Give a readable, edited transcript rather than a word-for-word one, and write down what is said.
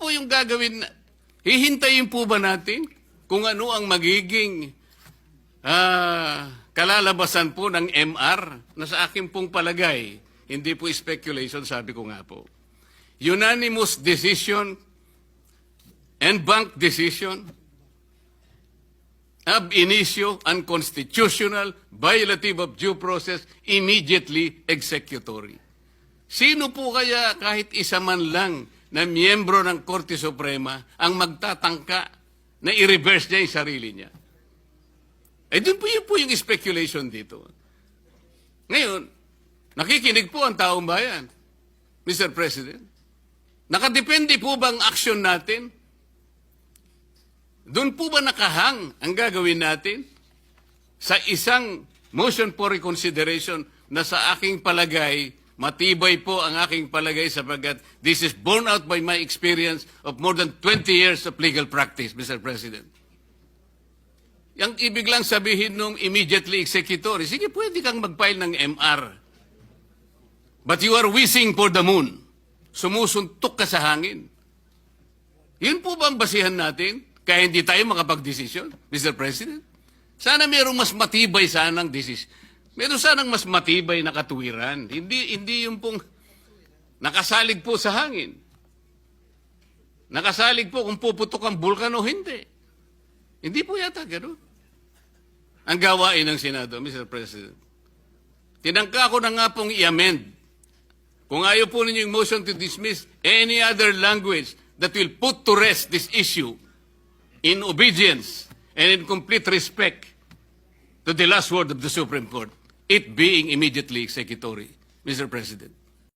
po yung gagawin? Hihintayin po ba natin kung ano ang magiging kalalabasan po ng MR na sa akin pong palagay, hindi po speculation, sabi ko nga po. Unanimous decision and bank decision ab initio unconstitutional, violative of due process, immediately executory. Sino po kaya kahit isa man lang na miyembro ng Korte Suprema ang magtatangka na i-reverse niya yung sarili niya? Eh, yun po yung speculation dito. Ngayon, nakikinig po ang taong bayan, Mr. President. Nakadepende po bang action natin? Doon po ba nakahang ang gagawin natin sa isang motion for reconsideration na sa aking palagay, matibay po ang aking palagay sapagkat this is borne out by my experience of more than 20 years of legal practice, Mr. President. Yang ibig lang sabihin nung immediately executory, sige, pwede kang mag-file ng MR. But you are wishing for the moon. Sumusuntok ka sa hangin. Yun po ba ang basihan natin? Kaya hindi tayo makapag-desisyon, Mr. President? Sana mayroong mas matibay sanang desisyon. Meron sanang mas matibay na katuwiran. Hindi yung pong nakasalig po sa hangin. Nakasalig po kung puputok ang bulkan o hindi. Hindi po yata gano'n. Ang gawain ng Senado, Mr. President. Tinangka ko na nga pong i-amend. Kung ayaw po ninyo yung motion to dismiss any other language that will put to rest this issue in obedience and in complete respect to the last word of the Supreme Court, it being immediately executory, Mr. President.